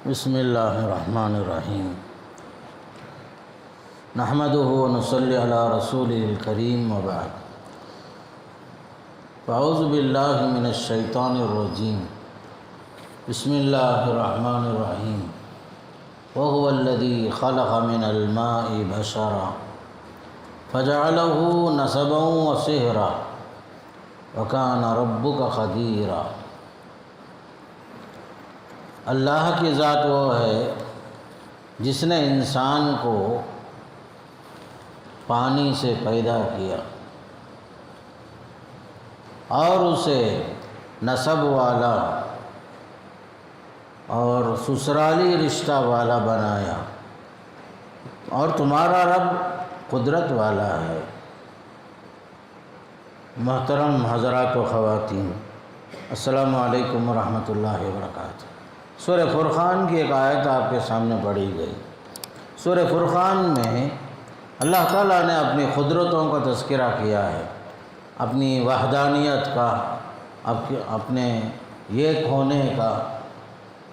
بسم اللہ الرحمن الرحیم نحمدہ ونصلی علی رسولہ الکریم وبعد فاعوذ باللہ من الشیطان الرجیم بسم اللہ الرحمن الرحیم وهو الذی خلق من الماء بشرا فجعله نسبا وصہرا وکان ربک قدیرا۔ اللہ کی ذات وہ ہے جس نے انسان کو پانی سے پیدا کیا اور اسے نسب والا اور سسرالی رشتہ والا بنایا، اور تمہارا رب قدرت والا ہے۔ محترم حضرات و خواتین، السلام علیکم ورحمۃ اللہ وبرکاتہ۔ سورہ فرقان کی ایک آیت آپ کے سامنے پڑھی گئی۔ سورہ فرقان میں اللہ تعالیٰ نے اپنی قدرتوں کا تذکرہ کیا ہے، اپنی وحدانیت کا، اپنے ایک ہونے کا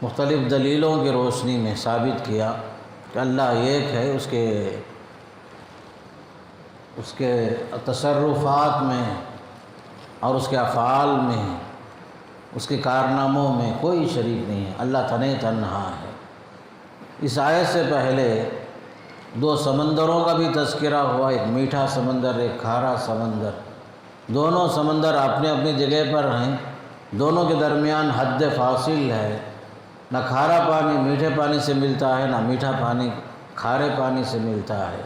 مختلف دلیلوں کی روشنی میں ثابت کیا کہ اللہ ایک ہے۔ اس کے تصرفات میں اور اس کے افعال میں، اس کے کارناموں میں کوئی شریک نہیں ہے، اللہ تنہا ہے۔ اس آیت سے پہلے دو سمندروں کا بھی تذکرہ ہوا، ایک میٹھا سمندر، ایک کھارا سمندر۔ دونوں سمندر اپنے اپنی جگہ پر ہیں، دونوں کے درمیان حد فاصل ہے۔ نہ کھارا پانی میٹھے پانی سے ملتا ہے، نہ میٹھا پانی کھارے پانی سے ملتا ہے۔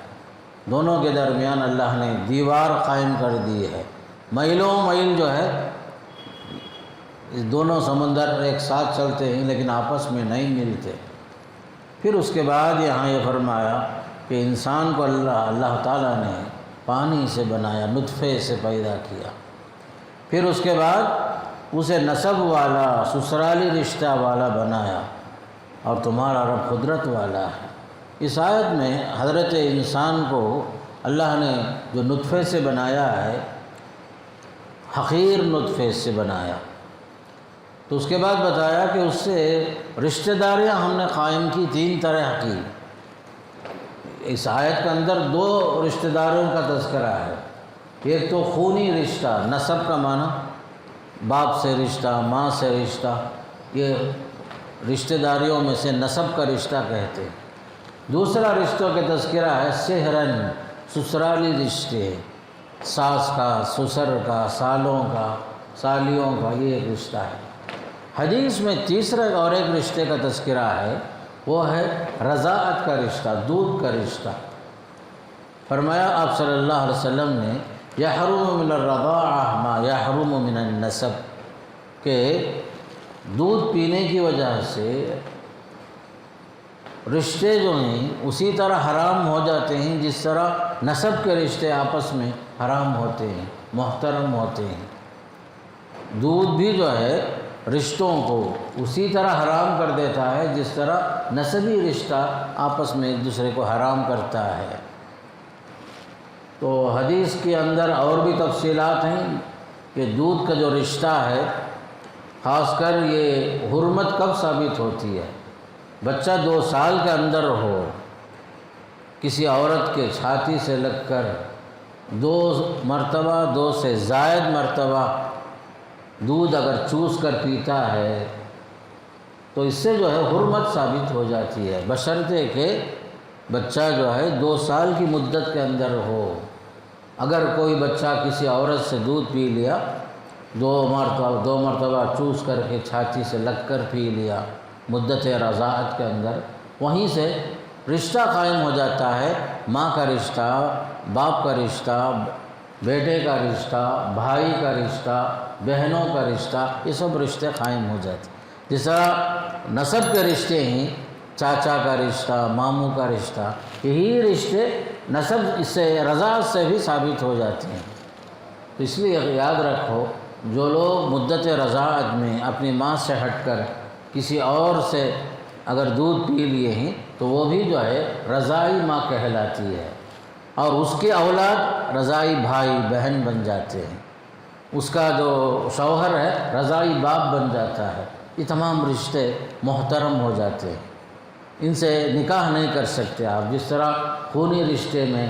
دونوں کے درمیان اللہ نے دیوار قائم کر دی ہے۔ میلوں میل جو ہے، اس دونوں سمندر ایک ساتھ چلتے ہیں لیکن آپس میں نہیں ملتے۔ پھر اس کے بعد یہاں یہ فرمایا کہ انسان کو اللہ تعالیٰ نے پانی سے بنایا، نطفے سے پیدا کیا۔ پھر اس کے بعد اسے نسب والا، سسرالی رشتہ والا بنایا، اور تمہارا رب قدرت والا ہے۔ اس آیت میں حضرت انسان کو اللہ نے جو نطفے سے بنایا ہے، حقیر نطفے سے بنایا، تو اس کے بعد بتایا کہ اس سے رشتہ داریاں ہم نے قائم کی، تین طرح کی۔ اس آیت کے اندر دو رشتہ داروں کا تذکرہ ہے۔ ایک تو خونی رشتہ، نسب کا معنی باپ سے رشتہ، ماں سے رشتہ، یہ رشتہ داریوں میں سے نسب کا رشتہ کہتے ہیں۔ دوسرا رشتوں کا تذکرہ ہے سہرن، سسرالی رشتے، ساس کا، سسر کا، سالوں کا، سالیوں کا، یہ ایک رشتہ ہے۔ حدیث میں تیسرا اور ایک رشتے کا تذکرہ ہے، وہ ہے رضاعت کا رشتہ، دودھ کا رشتہ۔ فرمایا آپ صلی اللہ علیہ وسلم نے یحرم من الرضاعہ ما یحرم من النسب، کہ دودھ پینے کی وجہ سے رشتے جو ہیں اسی طرح حرام ہو جاتے ہیں جس طرح نسب کے رشتے آپس میں حرام ہوتے ہیں، محترم ہوتے ہیں۔ دودھ بھی جو ہے رشتوں کو اسی طرح حرام کر دیتا ہے جس طرح نسبی رشتہ آپس میں ایک دوسرے کو حرام کرتا ہے۔ تو حدیث کے اندر اور بھی تفصیلات ہیں کہ دودھ کا جو رشتہ ہے، خاص کر یہ حرمت کب ثابت ہوتی ہے؟ بچہ 2 سال کے اندر ہو، کسی عورت کے چھاتی سے لگ کر 2 مرتبہ، 2 سے زائد مرتبہ دودھ اگر چوس کر پیتا ہے تو اس سے جو ہے حرمت ثابت ہو جاتی ہے، بشرطے کہ بچہ جو ہے 2 سال کی مدت کے اندر ہو۔ اگر کوئی بچہ کسی عورت سے دودھ پی لیا، 2 مرتبہ چوس کر کے چھاتی سے لگ کر پی لیا مدت رضاعت کے اندر، وہیں سے رشتہ قائم ہو جاتا ہے، ماں کا رشتہ، باپ کا رشتہ، بیٹے کا رشتہ، بھائی کا رشتہ، بہنوں کا رشتہ، یہ سب رشتے قائم ہو جاتے ہیں۔ جس طرح نسب کے رشتے ہیں، چاچا کا رشتہ، ماموں کا رشتہ، یہی رشتے نسب اس سے، رضاعت سے بھی ثابت ہو جاتے ہیں۔ تو اس لیے یاد رکھو، جو لوگ مدت رضاعت میں اپنی ماں سے ہٹ کر کسی اور سے اگر دودھ پی لیے ہیں تو وہ بھی جو ہے رضاعی ماں کہلاتی ہے، اور اس کے اولاد رضاعی بھائی بہن بن جاتے ہیں، اس کا جو شوہر ہے رضاعی باپ بن جاتا ہے۔ یہ تمام رشتے محترم ہو جاتے ہیں۔ ان سے نکاح نہیں کر سکتے آپ۔ جس طرح خونی رشتے میں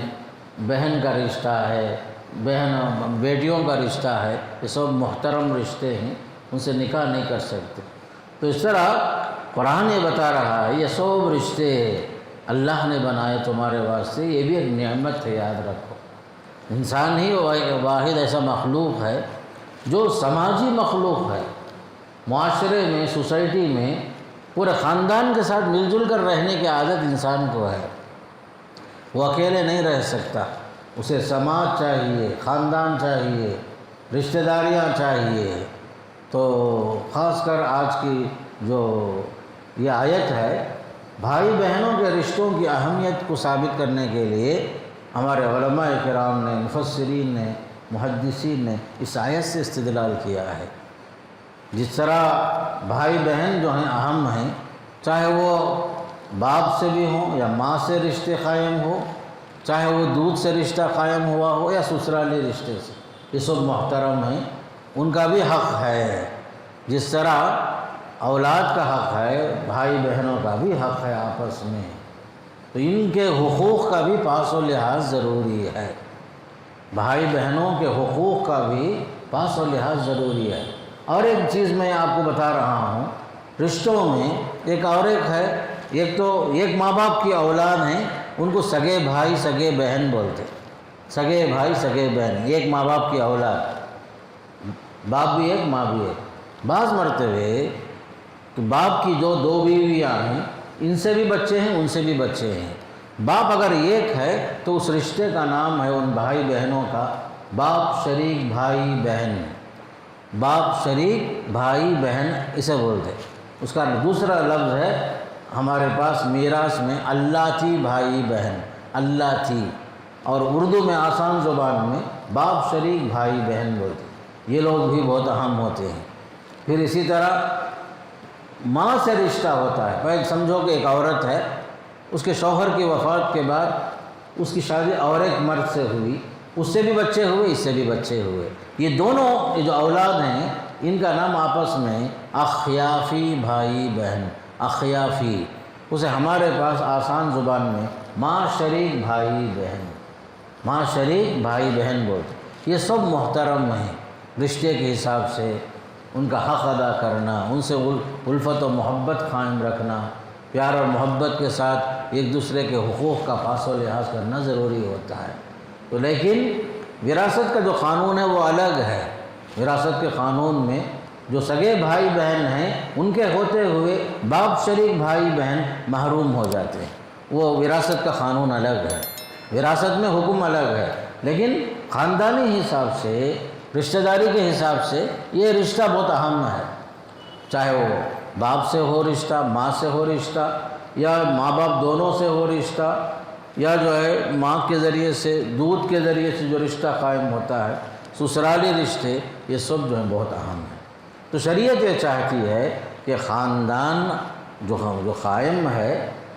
بہن کا رشتہ ہے، بہن بیٹیوں کا رشتہ ہے، یہ سب محترم رشتے ہیں، ان سے نکاح نہیں کر سکتے۔ تو اس طرح قرآن یہ بتا رہا ہے یہ سب رشتے اللہ نے بنائے تمہارے واسطے، یہ بھی ایک نعمت ہے، یاد رکھو۔ انسان ہی واحد ایسا مخلوق ہے جو سماجی مخلوق ہے، معاشرے میں، سوسائٹی میں پورے خاندان کے ساتھ مل جل کر رہنے کی عادت انسان کو ہے۔ وہ اکیلے نہیں رہ سکتا، اسے سماج چاہیے، خاندان چاہیے، رشتہ داریاں چاہیے۔ تو خاص کر آج کی جو یہ آیت ہے، بھائی بہنوں کے رشتوں کی اہمیت کو ثابت کرنے کے لیے ہمارے علماء کرام نے، مفسرین نے، محدثین نے اس آیت سے استدلال کیا ہے۔ جس طرح بھائی بہن جو ہیں اہم ہیں، چاہے وہ باپ سے بھی ہوں یا ماں سے رشتے قائم ہو، چاہے وہ دودھ سے رشتہ قائم ہوا ہو یا سسرالی رشتے سے، یہ سب محترم ہیں، ان کا بھی حق ہے۔ جس طرح اولاد کا حق ہے، بھائی بہنوں کا بھی حق ہے آپس میں، تو ان کے حقوق کا بھی پاس و لحاظ ضروری ہے۔ بھائی بہنوں کے حقوق کا بھی پاس و لحاظ ضروری ہے۔ اور ایک چیز میں آپ کو بتا رہا ہوں، رشتوں میں ایک اور ایک ہے، ایک تو ایک ماں باپ کی اولاد ہیں، ان کو سگے بھائی سگے بہن بولتے، سگے بھائی سگے بہن، ایک ماں باپ کی اولاد، باپ بھی ایک ماں بھی ایک۔ بعض مرتبہ کہ باپ کی جو دو بیویاں ہیں، ان سے بھی بچے ہیں، ان سے بھی بچے ہیں۔ باپ اگر ایک ہے تو اس رشتے کا نام ہے ان بھائی بہنوں کا باپ شریک بھائی بہن، باپ شریک بھائی بہن اسے بولتے۔ اس کا دوسرا لفظ ہے ہمارے پاس میراث میں اللاتی بھائی بہن، اللاتی، اور اردو میں آسان زبان میں باپ شریک بھائی بہن بولتے۔ یہ لوگ بھی بہت اہم ہوتے ہیں۔ پھر اسی طرح ماں سے رشتہ ہوتا ہے۔ پہلے سمجھو کہ ایک عورت ہے، اس کے شوہر کی وفات کے بعد اس کی شادی اور ایک مرد سے ہوئی، اس سے بھی بچے ہوئے، اس سے بھی بچے ہوئے۔ یہ دونوں جو اولاد ہیں، ان کا نام آپس میں اخیافی بھائی بہن، اخیافی، اسے ہمارے پاس آسان زبان میں ماں شریک بھائی بہن، ماں شریک بھائی بہن بولتے۔ یہ سب محترم ہیں، رشتے کے حساب سے ان کا حق ادا کرنا، ان سے الفت و محبت قائم رکھنا، پیار اور محبت کے ساتھ ایک دوسرے کے حقوق کا پاس و لحاظ کرنا ضروری ہوتا ہے۔ تو لیکن وراثت کا جو قانون ہے وہ الگ ہے۔ وراثت کے قانون میں جو سگے بھائی بہن ہیں، ان کے ہوتے ہوئے باپ شریک بھائی بہن محروم ہو جاتے ہیں۔ وہ وراثت کا قانون الگ ہے، وراثت میں حکم الگ ہے، لیکن خاندانی حساب سے، رشتہ داری کے حساب سے یہ رشتہ بہت اہم ہے۔ چاہے وہ باپ سے ہو رشتہ، ماں سے ہو رشتہ، یا ماں باپ دونوں سے ہو رشتہ، یا جو ہے ماں کے ذریعے سے، دودھ کے ذریعے سے جو رشتہ قائم ہوتا ہے، سسرالی رشتے، یہ سب جو ہیں بہت اہم ہیں۔ تو شریعت یہ چاہتی ہے کہ خاندان جو قائم ہے،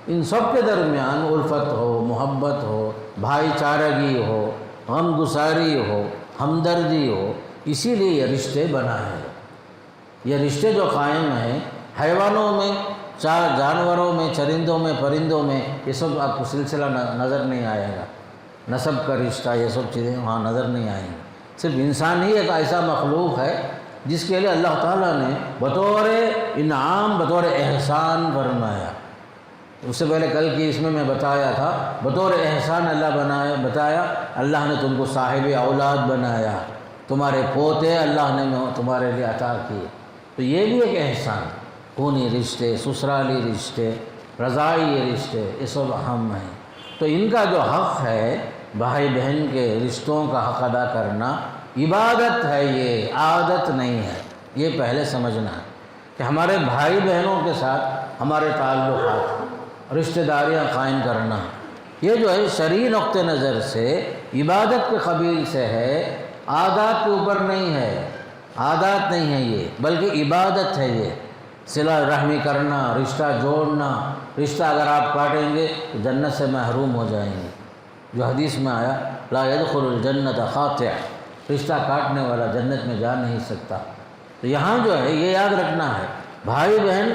ان سب کے درمیان الفت ہو، محبت ہو، بھائی چارگی ہو، غم گساری ہو، ہمدردی ہو، اسی لیے یہ رشتے بنائے ہیں۔ یہ رشتے جو قائم ہیں حیوانوں میں، جانوروں میں، چرندوں میں، پرندوں میں، یہ سب آپ کو سلسلہ نظر نہیں آئے گا۔ نسب کا رشتہ، یہ سب چیزیں وہاں نظر نہیں آئیں گی۔ صرف انسان ہی ایک ایسا مخلوق ہے جس کے لیے اللہ تعالیٰ نے بطور انعام، بطور احسان فرمایا۔ اس سے پہلے کل کی اس میں بتایا تھا، بطور احسان اللہ بتایا، اللہ نے تم کو صاحب اولاد بنایا، تمہارے پوتے اللہ نے تمہارے لیے عطا کیے۔ تو یہ بھی ایک احسان، خونی رشتے، سسرالی رشتے، رضاعی رشتے، یہ سب اہم ہیں۔ تو ان کا جو حق ہے، بھائی بہن کے رشتوں کا حق ادا کرنا، عبادت ہے، یہ عادت نہیں ہے۔ یہ پہلے سمجھنا ہے کہ ہمارے بھائی بہنوں کے ساتھ ہمارے تعلقات، رشتہ داریاں قائم کرنا، یہ جو ہے شرعی نقطہ نظر سے عبادت کے قبیل سے ہے، عادات کے اوپر نہیں ہے، عادات نہیں ہے یہ، بلکہ عبادت ہے۔ یہ صلہ رحمی کرنا، رشتہ جوڑنا، رشتہ اگر آپ کاٹیں گے تو جنت سے محروم ہو جائیں گے۔ جو حدیث میں آیا، لا يدخل الجنت قاطع، رشتہ کاٹنے والا جنت میں جا نہیں سکتا۔ تو یہاں جو ہے یہ یاد رکھنا ہے، بھائی بہن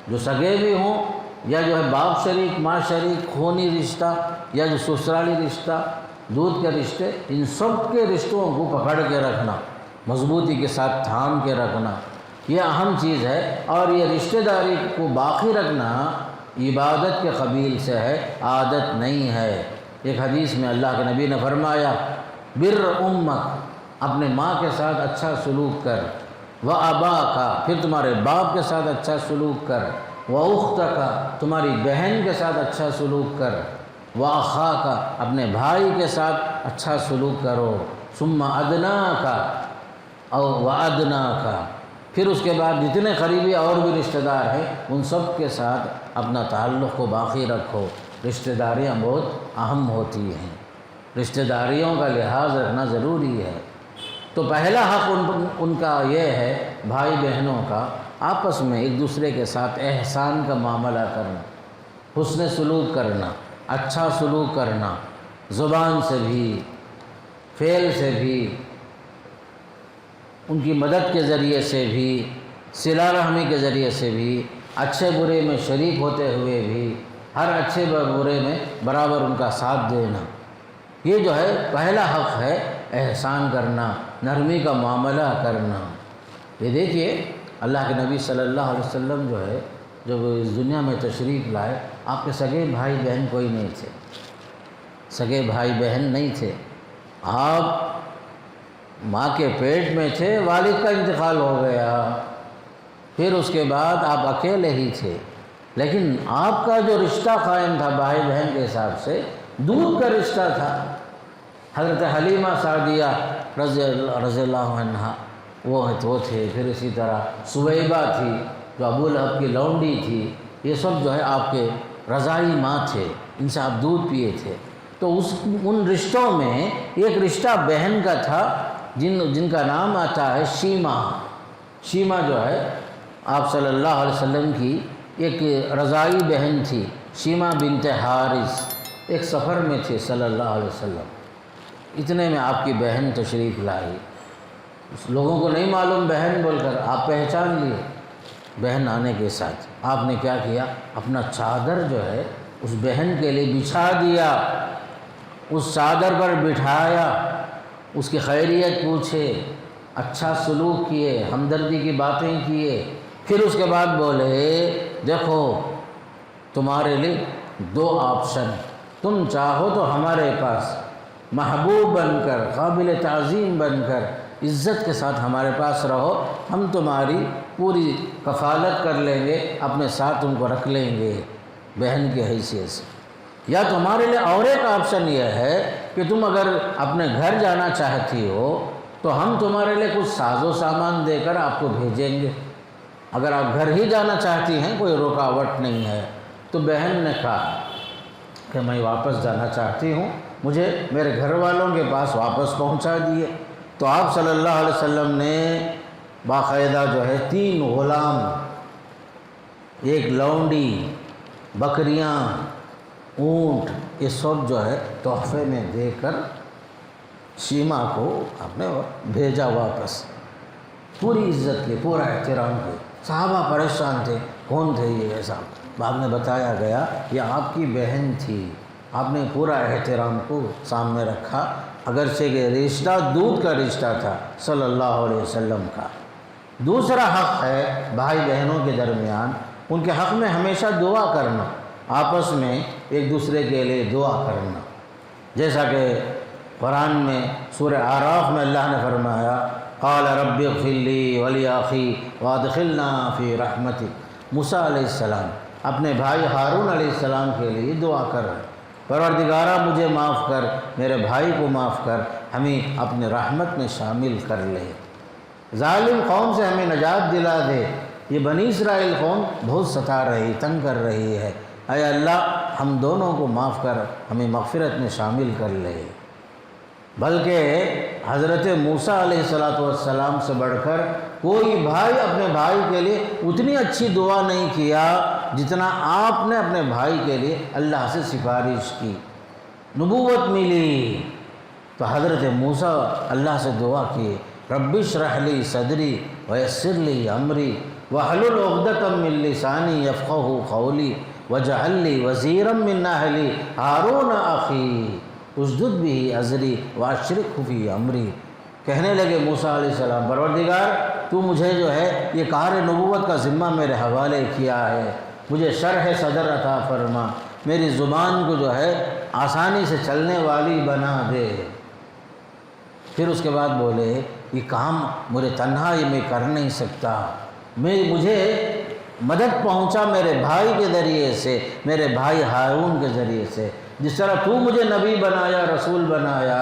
جو سگے بھی ہوں یا جو ہے باپ شریک ماں شریک خونی رشتہ یا جو سسرالی رشتہ دودھ کے رشتے، ان سب کے رشتوں کو پکڑ کے رکھنا، مضبوطی کے ساتھ تھام کے رکھنا، یہ اہم چیز ہے۔ اور یہ رشتہ داری کو باقی رکھنا عبادت کے قبیل سے ہے، عادت نہیں ہے۔ ایک حدیث میں اللہ کے نبی نے فرمایا بر امک، اپنے ماں کے ساتھ اچھا سلوک کر، و ابا کا، پھر تمہارے باپ کے ساتھ اچھا سلوک کر، و اخت کا، تمہاری بہن کے ساتھ اچھا سلوک کر، و اخا کا، اپنے بھائی کے ساتھ اچھا سلوک کرو، ثم ادنا کا او و ادنا کا، پھر اس کے بعد جتنے قریبی اور بھی رشتہ دار ہیں ان سب کے ساتھ اپنا تعلق کو باقی رکھو۔ رشتہ داریاں بہت اہم ہوتی ہیں، رشتہ داریوں کا لحاظ رکھنا ضروری ہے۔ تو پہلا حق ان کا یہ ہے، بھائی بہنوں کا آپس میں ایک دوسرے کے ساتھ احسان کا معاملہ کرنا، حسن سلوک کرنا، اچھا سلوک کرنا، زبان سے بھی فعل سے بھی، ان کی مدد کے ذریعے سے بھی، صلہ رحمی کے ذریعے سے بھی، اچھے برے میں شریک ہوتے ہوئے بھی، ہر اچھے برے میں برابر ان کا ساتھ دینا، یہ جو ہے پہلا حق ہے، احسان کرنا، نرمی کا معاملہ کرنا۔ یہ دیکھیے اللہ کے نبی صلی اللہ علیہ وسلم جو ہے جب اس دنیا میں تشریف لائے، آپ کے سگے بھائی بہن کوئی نہیں تھے، سگے بھائی بہن نہیں تھے، آپ ماں کے پیٹ میں تھے، والد کا انتقال ہو گیا، پھر اس کے بعد آپ اکیلے ہی تھے، لیکن آپ کا جو رشتہ قائم تھا بھائی بہن کے حساب سے دودھ کا رشتہ تھا۔ حضرت حلیمہ سعدیہ رضی اللہ عنہا وہ تھے، پھر اسی طرح سویبہ تھی جو ابو لہب کی لونڈی تھی، یہ سب جو ہے آپ کے رضاعی ماں تھے، ان سے آپ دودھ پیے تھے۔ تو ان رشتوں میں ایک رشتہ بہن کا تھا جن کا نام آتا ہے شیمہ۔ شیمہ جو ہے آپ صلی اللہ علیہ وسلم کی ایک رضاعی بہن تھی، شیمہ بنت حارث، ایک سفر میں تھے صلی اللہ علیہ وسلم، اتنے میں آپ کی بہن تشریف لائی، لوگوں کو نہیں معلوم بہن بول کر، آپ پہچان لیے بہن آنے کے ساتھ آپ نے کیا کیا، اپنا چادر جو ہے اس بہن کے لیے بچھا دیا، اس چادر پر بٹھایا، اس کی خیریت پوچھے، اچھا سلوک کیے، ہمدردی کی باتیں کیے، پھر اس کے بعد بولے دیکھو تمہارے لیے دو آپشن، تم چاہو تو ہمارے پاس محبوب بن کر، قابل تعظیم بن کر، عزت کے ساتھ ہمارے پاس رہو، ہم تمہاری پوری کفالت کر لیں گے، اپنے ساتھ تم کو رکھ لیں گے بہن کی حیثیت سے، یا تمہارے لیے اور ایک آپشن یہ ہے کہ تم اگر اپنے گھر جانا چاہتی ہو تو ہم تمہارے لیے کچھ ساز و سامان دے کر آپ کو بھیجیں گے، اگر آپ گھر ہی جانا چاہتی ہیں کوئی رکاوٹ نہیں ہے۔ تو بہن نے کہا کہ میں واپس جانا چاہتی ہوں، مجھے میرے گھر والوں کے پاس واپس پہنچا دیے۔ تو آپ صلی اللہ علیہ وسلم نے باقاعدہ جو ہے 3 غلام، ایک لونڈی، بکریاں، اونٹ، یہ سب جو ہے تحفے میں دے کر شیمہ کو آپ نے بھیجا واپس، پوری عزت کی، پورا احترام کی۔ صحابہ پریشان تھے، کون تھے یہ ایسا؟ بعد میں بتایا گیا یہ آپ کی بہن تھی، آپ نے پورا احترام کو سامنے رکھا، اگرچہ کہ رشتہ دودھ کا رشتہ تھا صلی اللہ علیہ وسلم کا۔ دوسرا حق ہے بھائی بہنوں کے درمیان، ان کے حق میں ہمیشہ دعا کرنا، آپس میں ایک دوسرے کے لیے دعا کرنا، جیسا کہ قرآن میں سورہ اعراف میں اللہ نے فرمایا قال رب اغفر لی ولی وادخلنا فی رحمتک۔ موسیٰ علیہ السلام اپنے بھائی ہارون علیہ السلام کے لیے دعا کر رہے، پروردگارہ مجھے معاف کر، میرے بھائی کو معاف کر، ہمیں اپنے رحمت میں شامل کر لے، ظالم قوم سے ہمیں نجات دلا دے، یہ بنی اسرائیل قوم بہت ستا رہی، تنگ کر رہی ہے، اے اللہ ہم دونوں کو معاف کر، ہمیں مغفرت میں شامل کر لے۔ بلکہ حضرت موسیٰ علیہ السلام سے بڑھ کر کوئی بھائی اپنے بھائی کے لیے اتنی اچھی دعا نہیں کیا جتنا آپ نے اپنے بھائی کے لیے اللہ سے سفارش کی، نبوت ملی تو حضرت موسیٰ اللہ سے دعا کی رب اشرح لی صدری ویسر لی امری واحلل عقدۃ من لسانی یفقہوا قولی، وَاجْعَلْ لِي وَزِيرًا مِّنْ أَهْلِي هَارُونَ أَخِي اشدد بِهِ أَزْرِي وَأَشْرِكْهُ فِي أَمْرِي۔ کہنے لگے موسیٰ علیہ السلام، پروردگار تو مجھے جو ہے یہ کار نبوت کا ذمہ میرے حوالے کیا ہے، مجھے شرح صدر عطا فرما، میری زبان کو جو ہے آسانی سے چلنے والی بنا دے۔ پھر اس کے بعد بولے یہ کام مجھے تنہا یہ میں کر نہیں سکتا، مجھے مدد پہنچا میرے بھائی کے ذریعے سے، میرے بھائی ہارون کے ذریعے سے۔ جس طرح تو مجھے نبی بنایا، رسول بنایا،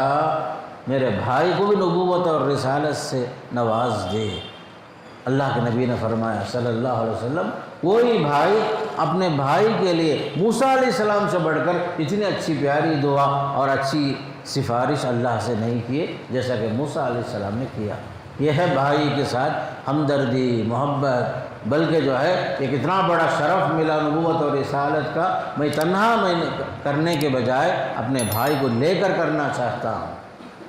میرے بھائی کو بھی نبوت اور رسالت سے نواز دے۔ اللہ کے نبی نے فرمایا صلی اللہ علیہ وسلم، کوئی بھائی اپنے بھائی کے لیے موسیٰ علیہ السلام سے بڑھ کر اتنی اچھی پیاری دعا اور اچھی سفارش اللہ سے نہیں کیے جیسا کہ موسیٰ علیہ السلام نے کیا۔ یہ ہے بھائی کے ساتھ ہمدردی، محبت، بلکہ جو ہے ایک اتنا بڑا شرف ملا نبوت اور رسالت کا، میں تنہا میں کرنے کے بجائے اپنے بھائی کو لے کر کرنا چاہتا ہوں۔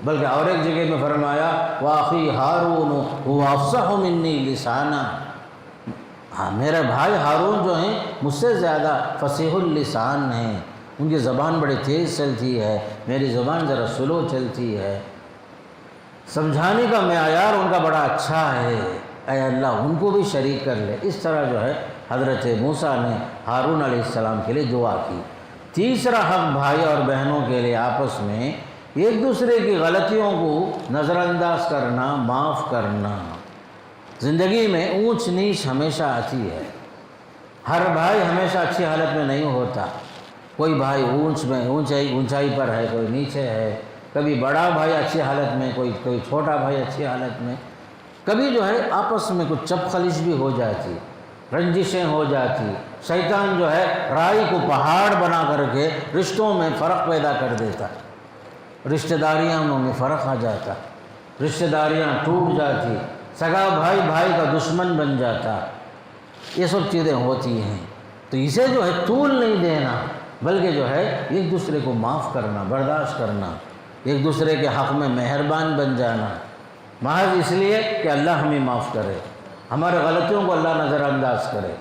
بلکہ اور ایک جگہ میں فرمایا وَأَخِي هَارُونُ هُوَ أَفْصَحُ مِنِّي لِسَانًا، ہاں میرے بھائی ہارون جو ہیں مجھ سے زیادہ فصیح اللسان ہیں، ان کی زبان بڑی تیز چلتی ہے، میری زبان ذرا سلو چلتی ہے، سمجھانے کا معیار ان کا بڑا اچھا ہے، اے اللہ ان کو بھی شریک کر لے۔ اس طرح جو ہے حضرت موسیٰ نے ہارون علیہ السلام کے لیے دعا کی۔ تیسرا حق بھائی اور بہنوں کے لیے آپس میں ایک دوسرے کی غلطیوں کو نظر انداز کرنا، معاف کرنا۔ زندگی میں اونچ نیچ ہمیشہ آتی ہے، ہر بھائی ہمیشہ اچھی حالت میں نہیں ہوتا، کوئی بھائی اونچائی پر ہے، کوئی نیچے ہے، کبھی بڑا بھائی اچھی حالت میں، کوئی چھوٹا بھائی اچھی حالت میں، کبھی جو ہے آپس میں کچھ چپ خلش بھی ہو جاتی، رنجشیں ہو جاتی، شیطان جو ہے رائی کو پہاڑ بنا کر کے رشتوں میں فرق پیدا کر دیتا، رشتہ داریاں میں فرق آ جاتا، رشتہ داریاں ٹوٹ جاتی، سگا بھائی بھائی کا دشمن بن جاتا، یہ سب چیزیں ہوتی ہیں۔ تو اسے جو ہے طول نہیں دینا، بلکہ جو ہے ایک دوسرے کو معاف کرنا، برداشت کرنا، ایک دوسرے کے حق میں مہربان بن جانا، محض اس لیے کہ اللہ ہمیں معاف کرے، ہمارے غلطیوں کو اللہ نظر انداز کرے،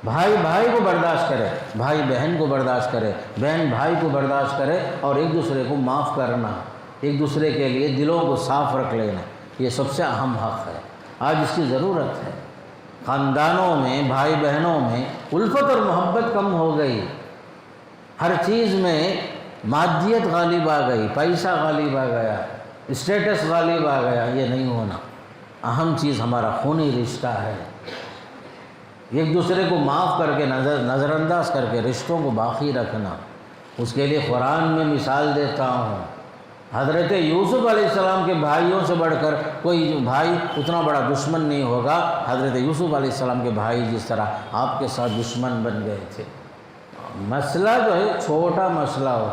بھائی بھائی کو برداشت کرے، بھائی بہن کو برداشت کرے، بہن بھائی کو برداشت کرے، اور ایک دوسرے کو معاف کرنا، ایک دوسرے کے لیے دلوں کو صاف رکھ لینا، یہ سب سے اہم حق ہے۔ آج اس کی ضرورت ہے، خاندانوں میں، بھائی بہنوں میں الفت اور محبت کم ہو گئی، ہر چیز میں مادیت غالب آ گئی، پیسہ غالب آ گیا، اسٹیٹس غالب آ گیا۔ یہ نہیں ہونا، اہم چیز ہمارا خونی رشتہ ہے، ایک دوسرے کو معاف کر کے نظر انداز کر کے رشتوں کو باقی رکھنا۔ اس کے لیے قرآن میں مثال دیتا ہوں، حضرت یوسف علیہ السلام کے بھائیوں سے بڑھ کر کوئی بھائی اتنا بڑا دشمن نہیں ہوگا، حضرت یوسف علیہ السلام کے بھائی جس طرح آپ کے ساتھ دشمن بن گئے تھے۔ مسئلہ جو ہے چھوٹا مسئلہ ہو،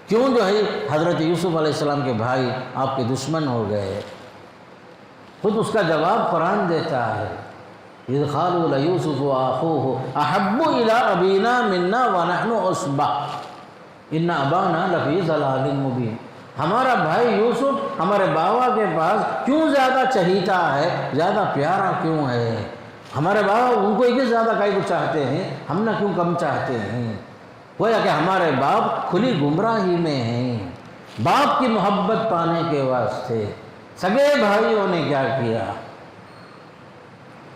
کیوں جو ہے حضرت یوسف علیہ السلام کے بھائی آپ کے دشمن ہو گئے؟ خود اس کا جواب قرآن دیتا ہے، اذ قالوا لیوسف واخوہ احب الی ابینا منا ونحن عصبہ ان ابانا لفی ضلال مبین۔ ہمارا بھائی یوسف ہمارے بابا کے پاس کیوں زیادہ چہیتا ہے، زیادہ پیارا کیوں ہے؟ ہمارے بابا ان کو ایک زیادہ کائی کو چاہتے ہیں، ہم نہ کیوں کم چاہتے ہیں؟ گویا کہ ہمارے باپ کھلی گمراہی میں ہیں۔ باپ کی محبت پانے کے واسطے سگے بھائیوں نے کیا کیا؟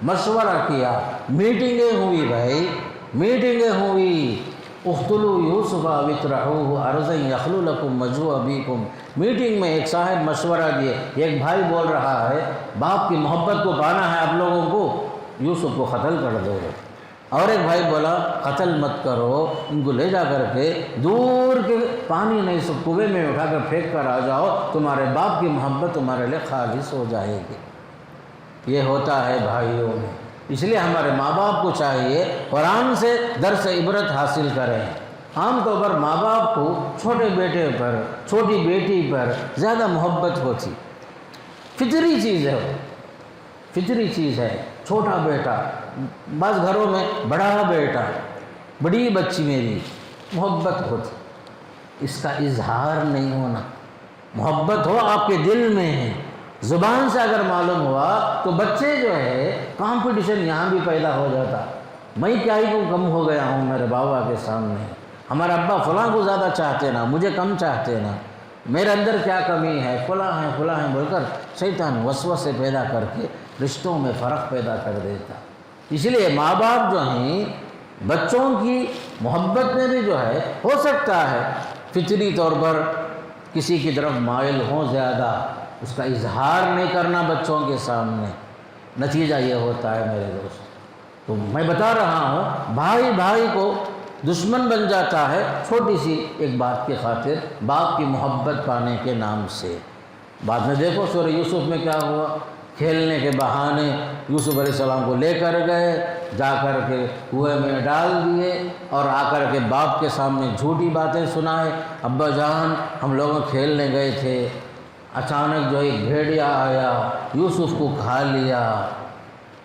مشورہ کیا، میٹنگیں ہوئی، بھائی میٹنگیں ہوئی، اقتلوا یوسف او اطرحوہ ارضا یخل لکم وجہ ابیکم۔ میٹنگ میں ایک صاحب مشورہ دیے، ایک بھائی بول رہا ہے باپ کی محبت کو پانا ہے آپ لوگوں کو، یوسف کو قتل کر دو، اور ایک بھائی بولا قتل مت کرو، ان کو لے جا کر کے دور کے پانی نہیں سب کنویں میں اٹھا کر پھینک کر آ جاؤ، تمہارے باپ کی محبت تمہارے لیے خالص ہو جائے گی۔ یہ ہوتا ہے بھائیوں میں، اس لیے ہمارے ماں باپ کو چاہیے قرآن سے درس عبرت حاصل کریں۔ عام طور پر ماں باپ کو چھوٹے بیٹے پر، چھوٹی بیٹی پر زیادہ محبت ہوتی، فطری چیز ہے، فطری چیز ہے۔ چھوٹا بیٹا، بعض گھروں میں بڑا بیٹا، بڑی بچی میری، محبت ہوتی، اس کا اظہار نہیں ہونا۔ محبت ہو آپ کے دل میں ہے، زبان سے اگر معلوم ہوا تو بچے جو ہے کمپٹیشن یہاں بھی پیدا ہو جاتا، میں کیا ہی کو کم ہو گیا ہوں میرے بابا کے سامنے، ہمارا ابا فلاں کو زیادہ چاہتے نا، مجھے کم چاہتے نا، میرے اندر کیا کمی ہے، فلاں ہے بول کر شیطان وسوسے پیدا کر کے رشتوں میں فرق پیدا کر دیتا۔ اس لیے ماں باپ جو ہیں بچوں کی محبت میں بھی جو ہے ہو سکتا ہے فطری طور پر کسی کی طرف مائل ہوں زیادہ، اس کا اظہار نہیں کرنا بچوں کے سامنے، نتیجہ یہ ہوتا ہے میرے دوست۔ تو میں بتا رہا ہوں بھائی کو دشمن بن جاتا ہے چھوٹی سی ایک بات کی خاطر، باپ کی محبت پانے کے نام سے۔ بعد میں دیکھو سورہ یوسف میں کیا ہوا، کھیلنے کے بہانے یوسف علیہ السلام کو لے کر گئے، جا کر کے کنویں میں ڈال دیے اور آ کر کے باپ کے سامنے جھوٹی باتیں سنائے، ابا جان ہم لوگ کھیلنے گئے تھے، اچانک جو ایک بھیڑیا آیا یوسف کو کھا لیا،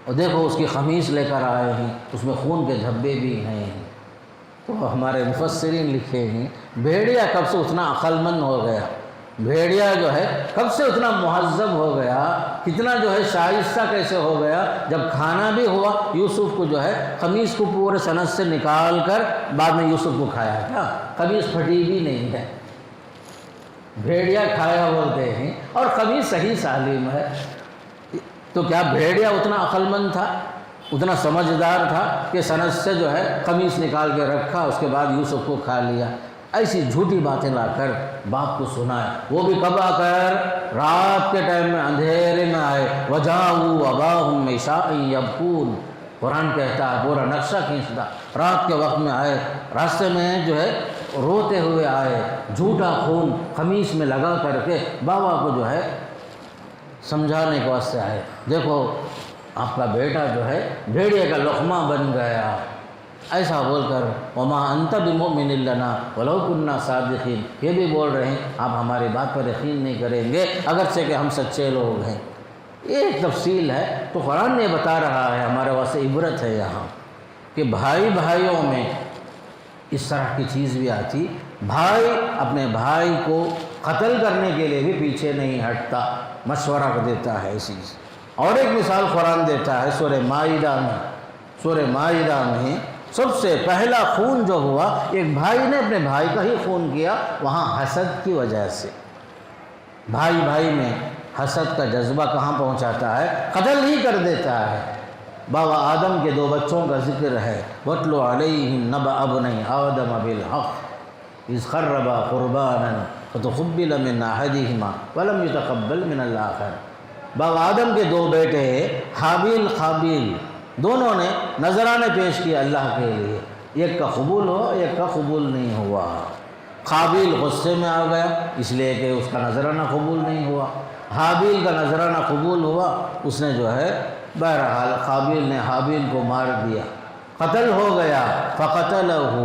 اور دیکھو اس کی قمیص لے کر آئے ہیں، اس میں خون کے دھبے بھی ہیں۔ تو ہمارے مفسرین لکھے ہیں بھیڑیا کب سے اتنا عقل مند ہو گیا، بھیڑیا جو ہے کب سے اتنا مہذب ہو گیا، کتنا جو ہے شائستہ کیسے ہو گیا، جب کھانا بھی ہوا یوسف کو جو ہے قمیص کو پورے سند سے نکال کر بعد میں یوسف کو کھایا، کیا قمیص پھٹی بھی نہیں ہے، بھیڑیا کھایا بولتے ہیں، اور قمیص صحیح سالم ہے۔ تو کیا بھیڑیا اتنا عقل مند تھا، اتنا سمجھدار تھا کہ سند سے جو ہے قمیص نکال کے رکھا، اس کے بعد یوسف کو کھا لیا؟ ایسی جھوٹی باتیں لا کر باپ کو سنائے، وہ بھی کب آ کر رات کے ٹائم میں اندھیرے میں آئے، وَجَاءُوا أَبَاهُمْ عِشَاءً يَبْكُونَ، قرآن کہتا ہے پورا نقشہ کھینچتا، رات کے وقت میں آئے، راستے میں جو ہے روتے ہوئے آئے، جھوٹا خون قمیص میں لگا کر کے بابا کو جو ہے سمجھانے کے واسطے آئے، دیکھو آپ کا بیٹا جو ہے بھیڑیے کا لقمہ بن گیا، ایسا بول کر وَمَا أَنْتَ بِمُؤْمِنٍ لَنَا وَلَوْ كُنَّا صَادِقِينَ، یہ بھی بول رہے ہیں آپ ہماری بات پر یقین نہیں کریں گے اگرچہ کہ ہم سچے لوگ ہیں۔ یہ ایک تفصیل ہے، تو قرآن نے بتا رہا ہے، ہمارے واسطے عبرت ہے یہاں کہ بھائیوں میں اس طرح کی چیز بھی آتی، بھائی اپنے بھائی کو قتل کرنے کے لیے بھی پیچھے نہیں ہٹتا، مشورہ دیتا ہے اسی سے۔ اور ایک مثال قرآن دیتا ہے سورہ مائدہ میں سب سے پہلا خون جو ہوا ایک بھائی نے اپنے بھائی کا ہی خون کیا، وہاں حسد کی وجہ سے۔ بھائی میں حسد کا جذبہ کہاں پہنچاتا ہے، قتل ہی کر دیتا ہے۔ بابا آدم کے 2 بچوں کا ذکر ہے، وَاتْلُ عَلَيْهِمْ نَبَأَ ابْنَيْ آدَمَ بِالْحَقِّ إِذْ قَرَّبَا قُرْبَانًا فَتُقُبِّلَ مِنْ أَحَدِهِمَا وَلَمْ يُتَقَبَّلْ مِنَ الْآخَرِ۔ بابا آدم کے 2 بیٹے حابیل قابیل، دونوں نے نذرانے پیش کیا اللہ کے لیے، ایک کا قبول ہوا ایک کا قبول نہیں ہوا۔ قابیل غصے میں آ گیا اس لیے کہ اس کا نذرانہ قبول نہیں ہوا، حابیل کا نذرانہ قبول ہوا، اس نے جو ہے بہرحال قابیل نے حابیل کو مار دیا، قتل ہو گیا، فَقَتَلَهُ،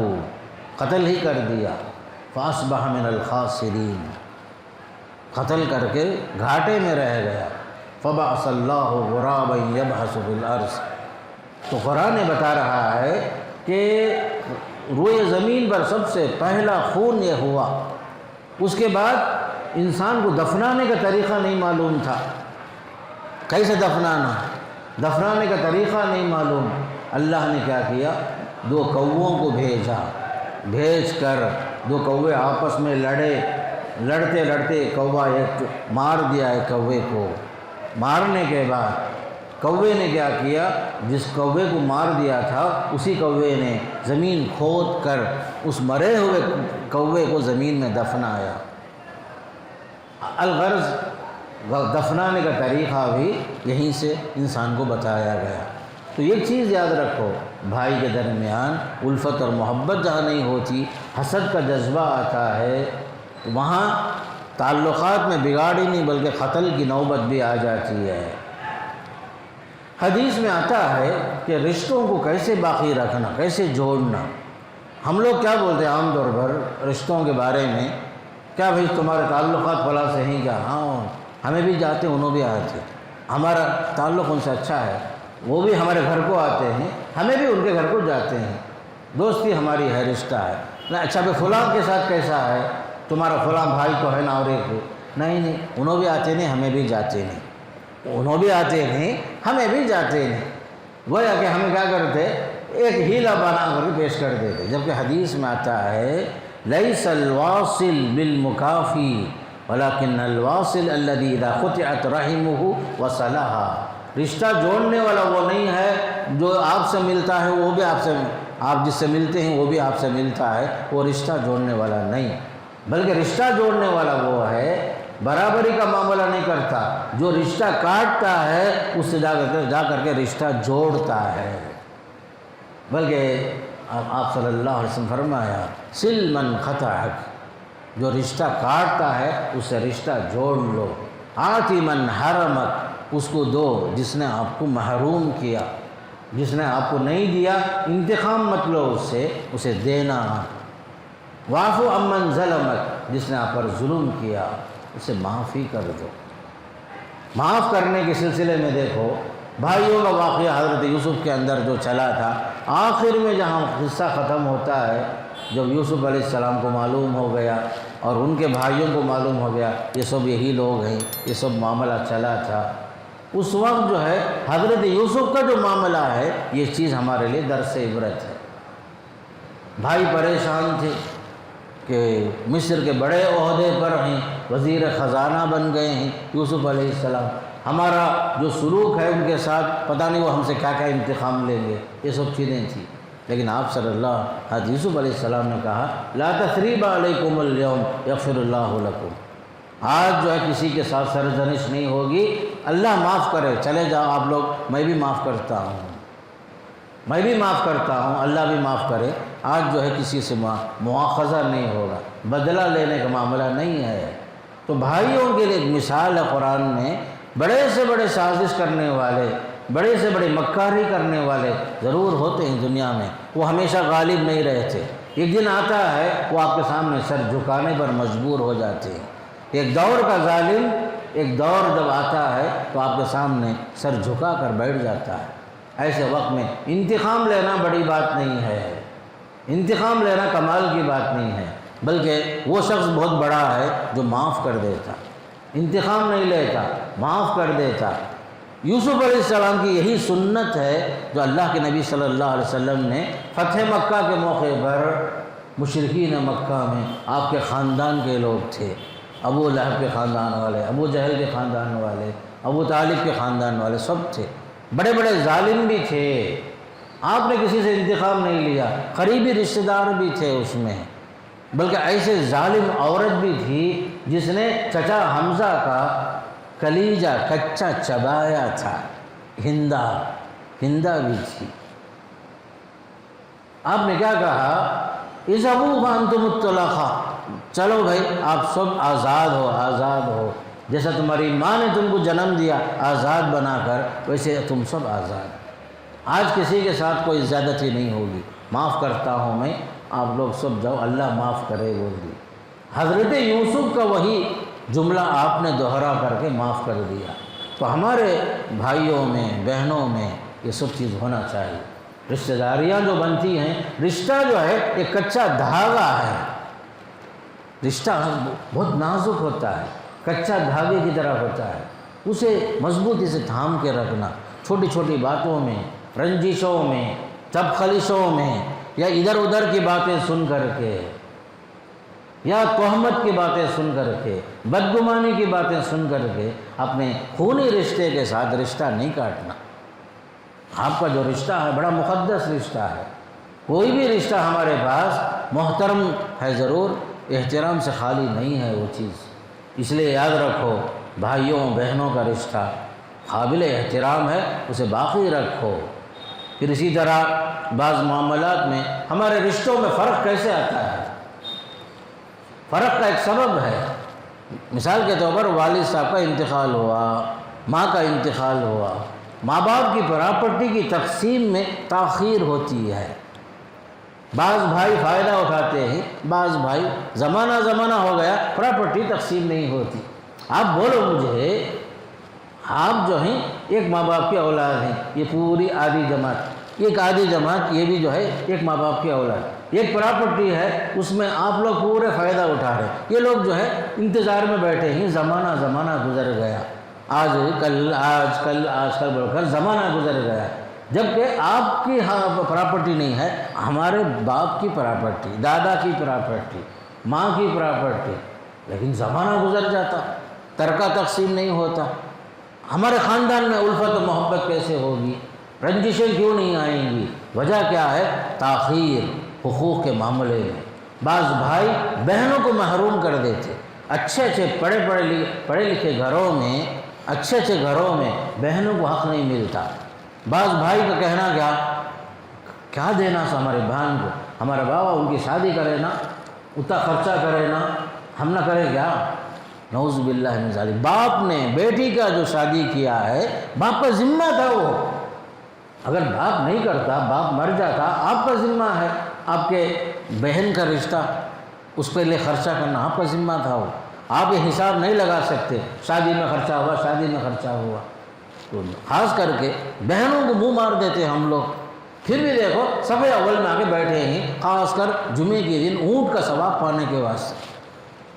قتل ہی کر دیا، فَأَصْبَحَ مِنَ الْخَاسِرِينَ، قتل کر کے گھاٹے میں رہ گیا۔ فَبَعَثَ اللَّهُ غُرَابًا يَبْحَثُ فِي الْأَرْضِ، تو قرآن نے بتا رہا ہے کہ روئے زمین پر سب سے پہلا خون یہ ہوا، اس کے بعد انسان کو دفنانے کا طریقہ نہیں معلوم تھا، کیسے دفنانے کا طریقہ نہیں معلوم، اللہ نے کیا کیا، 2 کووں کو بھیج کر 2 کوے آپس میں لڑتے کوا ایک مار دیا ہے، کوے کو مارنے کے بعد کوے نے کیا کیا، جس کوے کو مار دیا تھا اسی کوے نے زمین کھود کر اس مرے ہوئے کوے کو زمین میں دفنایا۔ الغرض دفنانے کا طریقہ بھی یہیں سے انسان کو بتایا گیا۔ تو یہ چیز یاد رکھو، بھائی کے درمیان الفت اور محبت جہاں نہیں ہوتی، حسد کا جذبہ آتا ہے، تو وہاں تعلقات میں بگاڑ ہی نہیں بلکہ قتل کی نوبت بھی آ جاتی ہے۔ حدیث میں آتا ہے کہ رشتوں کو کیسے باقی رکھنا، کیسے جوڑنا۔ ہم لوگ کیا بولتے ہیں عام طور پر رشتوں کے بارے میں، کیا بھائی تمہارے تعلقات فلاں سے ہیں کیا؟ ہاں، ہمیں بھی جاتے ہیں انہوں بھی آتے ہیں، ہمارا تعلق ان سے اچھا ہے، وہ بھی ہمارے گھر کو آتے ہیں، ہمیں بھی ان کے گھر کو جاتے ہیں، دوستی ہماری ہے، رشتہ ہے۔ اچھا بھائی فلاں کے ساتھ کیسا ہے، تمہارا فلاں بھائی تو ہے نا، اور ایک نہیں، انہوں بھی آتے نہیں ہمیں بھی جاتے نہیں، انہوں بھی آتے نہیں ہمیں بھی جاتے نہیں۔ گویا کہ ہمیں کیا کرتے، ایک ہیلا بنا کر پیش کر دیتے، جبکہ حدیث میں آتا ہے لیس الواصل بالمکافی ولکن الواصل الذی اذا قطعت رحمہ وصلها، رشتہ جوڑنے والا وہ نہیں ہے جو آپ سے ملتا ہے وہ بھی آپ جس سے ملتے ہیں وہ بھی آپ سے ملتا ہے، وہ رشتہ جوڑنے والا نہیں، بلکہ رشتہ جوڑنے والا وہ ہے برابری کا معاملہ نہیں کرتا، جو رشتہ کاٹتا ہے اس سے جا کر کے رشتہ جوڑتا ہے۔ بلکہ آپ صلی اللہ علیہ وسلم فرمایا سل من قطعک، جو رشتہ کاٹتا ہے اس سے رشتہ جوڑ لو، آتی من حرمک، اس کو دو جس نے آپ کو محروم کیا، جس نے آپ کو نہیں دیا انتقام مت لو اس سے، اسے دینا، واعف عمن ظلمک، جس نے آپ پر ظلم کیا اسے معافی کر دو۔ معاف کرنے کے سلسلے میں دیکھو بھائیوں کا واقعہ حضرت یوسف کے اندر جو چلا تھا، آخر میں جہاں قصہ ختم ہوتا ہے، جب یوسف علیہ السلام کو معلوم ہو گیا اور ان کے بھائیوں کو معلوم ہو گیا یہ سب یہی لوگ ہیں، یہ سب معاملہ چلا تھا، اس وقت جو ہے حضرت یوسف کا جو معاملہ ہے یہ چیز ہمارے لیے درس عبرت ہے۔ بھائی پریشان تھے کہ مصر کے بڑے عہدے پر ہیں، وزیر خزانہ بن گئے ہیں یوسف علیہ السلام، ہمارا جو سلوک ہے ان کے ساتھ پتہ نہیں وہ ہم سے کیا کیا انتقام لیں گے، یہ سب چیزیں تھیں، لیکن آپ صلی اللہ حضرت یوسف علیہ السلام نے کہا لا تثریب علیکم اليوم یغفر اللہ لکم، آج جو ہے کسی کے ساتھ سرزنش نہیں ہوگی، اللہ معاف کرے، چلے جاؤ آپ لوگ، میں بھی معاف کرتا ہوں، میں بھی معاف کرتا ہوں، اللہ بھی معاف کرے، آج جو ہے کسی سے مواخذہ نہیں ہوگا، بدلہ لینے کا معاملہ نہیں ہے۔ تو بھائیوں کے لیے ایک مثال ہے قرآن میں، بڑے سے بڑے سازش کرنے والے، بڑے سے بڑے مکاری کرنے والے ضرور ہوتے ہیں دنیا میں، وہ ہمیشہ غالب نہیں رہتے، ایک دن آتا ہے وہ آپ کے سامنے سر جھکانے پر مجبور ہو جاتے ہیں، ایک دور کا ظالم ایک دور جب آتا ہے تو آپ کے سامنے سر جھکا کر بیٹھ جاتا ہے۔ ایسے وقت میں انتقام لینا بڑی بات نہیں ہے، انتقام لینا کمال کی بات نہیں ہے، بلکہ وہ شخص بہت بڑا ہے جو معاف کر دیتا، انتقام نہیں لیتا، معاف کر دیتا۔ یوسف علیہ السلام کی یہی سنت ہے جو اللہ کے نبی صلی اللہ علیہ وسلم نے فتح مکہ کے موقع پر مشرکین مکہ میں آپ کے خاندان کے لوگ تھے، ابو لہب کے خاندان والے، ابو جہل کے خاندان والے، ابو طالب کے خاندان والے سب تھے، بڑے بڑے ظالم بھی تھے، آپ نے کسی سے انتقام نہیں لیا، قریبی رشتہ دار بھی تھے اس میں، بلکہ ایسے ظالم عورت بھی تھی جس نے چچا حمزہ کا کلیجہ کچا چبایا تھا، ہندا بھی تھی۔ آپ نے کیا کہا اذهبوا فانتم الطلقاء، چلو بھائی آپ سب آزاد ہو، جیسا تمہاری ماں نے تم کو جنم دیا آزاد بنا کر، ویسے تم سب آزاد، آج کسی کے ساتھ کوئی زیادتی نہیں ہوگی، معاف کرتا ہوں میں، آپ لوگ سب جاؤ، اللہ معاف کرے بول دی۔ حضرت یوسف کا وہی جملہ آپ نے دوہرا کر کے معاف کر دیا۔ تو ہمارے بھائیوں میں بہنوں میں یہ سب چیز ہونا چاہیے، رشتہ داریاں جو بنتی ہیں، رشتہ جو ہے ایک کچا دھاگا ہے، رشتہ بہت نازک ہوتا ہے، کچا دھاگے کی طرح ہوتا ہے، اسے مضبوطی سے تھام کے رکھنا، چھوٹی چھوٹی باتوں میں، رنجشوں میں، چپخلشوں میں، یا ادھر ادھر کی باتیں سن کر کے، یا تہمت کی باتیں سن کر کے، بدگمانی کی باتیں سن کر کے اپنے خونی رشتے کے ساتھ رشتہ نہیں کاٹنا۔ آپ کا جو رشتہ ہے بڑا مقدس رشتہ ہے، کوئی بھی رشتہ ہمارے پاس محترم ہے، ضرور احترام سے خالی نہیں ہے وہ چیز، اس لیے یاد رکھو بھائیوں بہنوں کا رشتہ قابل احترام ہے، اسے باقی رکھو۔ پھر اسی طرح بعض معاملات میں ہمارے رشتوں میں فرق کیسے آتا ہے، فرق کا ایک سبب ہے، مثال کے طور پر والد صاحب کا انتقال ہوا، ماں کا انتقال ہوا، ماں باپ کی پراپرٹی کی تقسیم میں تاخیر ہوتی ہے، بعض بھائی فائدہ اٹھاتے ہیں، بعض بھائی زمانہ ہو گیا پراپرٹی تقسیم نہیں ہوتی۔ آپ بولو مجھے، آپ جو ہیں ایک ماں باپ کی اولاد ہیں، یہ پوری آدھی جماعت، ایک آدھی جماعت یہ بھی جو ہے ایک ماں باپ کی اولاد، ایک پراپرٹی ہے اس میں آپ لوگ پورے فائدہ اٹھا رہے ہیں، یہ لوگ جو ہے انتظار میں بیٹھے ہیں، زمانہ گزر گیا، آج کل بول کر زمانہ گزر گیا، جبکہ آپ کی پراپرٹی نہیں ہے، ہمارے باپ کی پراپرٹی، دادا کی پراپرٹی، ماں کی پراپرٹی، لیکن زمانہ گزر جاتا، ترکہ تقسیم نہیں ہوتا۔ ہمارے خاندان میں الفت و محبت کیسے ہوگی؟ رنجشیں کیوں نہیں آئیں گی؟ وجہ کیا ہے؟ تاخیر حقوق کے معاملے میں۔ بعض بھائی بہنوں کو محروم کر دیتے، اچھے اچھے پڑھے لکھے گھروں میں، اچھے اچھے گھروں میں بہنوں کو حق نہیں ملتا۔ بعض بھائی کا کہنا کیا دینا سا ہمارے بہن کو، ہمارا بابا ان کی شادی کرے نا، اتنا خرچہ کرے نا، ہم نہ کرے کیا؟ نعوذ باللہ من ذالک۔ باپ نے بیٹی کا جو شادی کیا ہے، باپ کا ذمہ تھا وہ، اگر باپ نہیں کرتا، باپ مر جاتا، آپ کا ذمہ ہے، آپ کے بہن کا رشتہ اس کے لیے خرچہ کرنا آپ کا ذمہ تھا وہ۔ آپ یہ حساب نہیں لگا سکتے شادی میں خرچہ ہوا، شادی میں خرچہ ہوا، تو خاص کر کے بہنوں کو منہ مار دیتے ہم لوگ۔ پھر بھی دیکھو صف اول میں آ کے بیٹھے ہیں، خاص کر جمعے کے دن اونٹ کا ثواب پانے کے واسطے،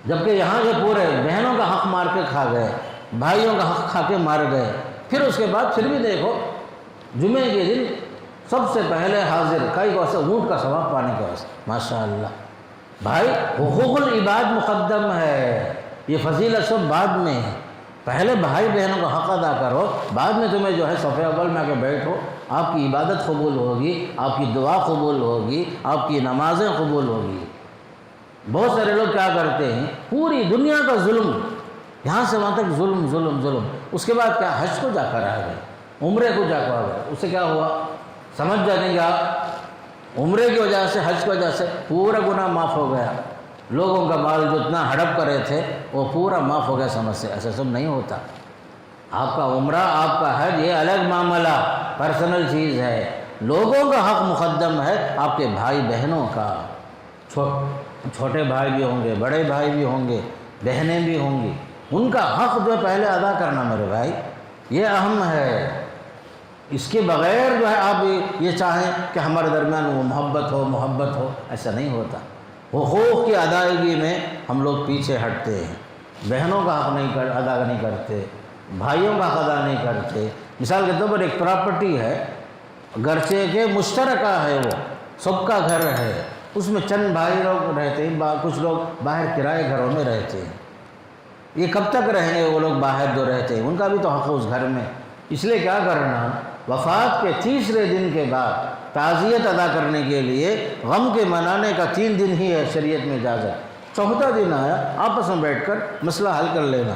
جبکہ یہاں کے پورے بہنوں کا حق مار کے کھا گئے، بھائیوں کا حق کھا کے مار گئے، پھر اس کے بعد پھر بھی دیکھو جمعے کے دن سب سے پہلے حاضر کئی کو سے اونٹ کا ثواب پانے کے واسطے۔ ماشاءاللہ بھائی، حقوق العباد مقدم ہے، یہ فضیلت سب بعد میں ہے، پہلے بھائی بہنوں کا حق ادا کرو، بعد میں تمہیں جو ہے صف اول میں آ کے بیٹھو، آپ کی عبادت قبول ہوگی، آپ کی دعا قبول ہوگی، آپ کی نمازیں قبول ہوگی۔ بہت سارے لوگ کیا کرتے ہیں، پوری دنیا کا ظلم، یہاں سے وہاں تک ظلم ظلم ظلم، اس کے بعد کیا حج کو جا کر آ گئے، عمرے کو جا کر آ گئے، اس سے کیا ہوا؟ سمجھ جاتے ہیں کہ آپ عمرے کی وجہ سے، حج کی وجہ سے پورا گناہ معاف ہو گیا، لوگوں کا مال جو اتنا ہڑپ کرے تھے وہ پورا معاف ہو گیا، سمجھ سے ایسا سب نہیں ہوتا۔ آپ کا عمرہ، آپ کا حج یہ الگ معاملہ، پرسنل چیز ہے، لوگوں کا حق مقدم ہے، آپ کے بھائی بہنوں کا، چھوٹے بھائی بھی ہوں گے، بڑے بھائی بھی ہوں گے، بہنیں بھی ہوں گی، ان کا حق جو پہلے ادا کرنا میرے بھائی، یہ اہم ہے۔ اس کے بغیر جو ہے آپ یہ چاہیں کہ ہمارے درمیان وہ محبت ہو، ایسا نہیں ہوتا۔ حقوق کی ادائیگی میں ہم لوگ پیچھے ہٹتے ہیں، بہنوں کا حق ادا نہیں کرتے، بھائیوں کا حق ادا نہیں کرتے۔ مثال کے طور پر ایک پراپرٹی ہے، گرچہ کہ مشترکہ ہے، وہ سب کا گھر ہے، اس میں چند بھائی لوگ رہتے ہیں، کچھ لوگ باہر کرائے گھروں میں رہتے ہیں، یہ کب تک رہیں گے وہ لوگ باہر جو رہتے ہیں، ان کا بھی تو حق اس گھر میں۔ اس لیے کیا کرنا، وفات کے تیسرے دن کے بعد تعزیت ادا کرنے کے لیے غم کے منانے کا 3 دن ہی ہے شریعت میں اجازت، چوتھا دن آیا آپس میں بیٹھ کر مسئلہ حل کر لینا،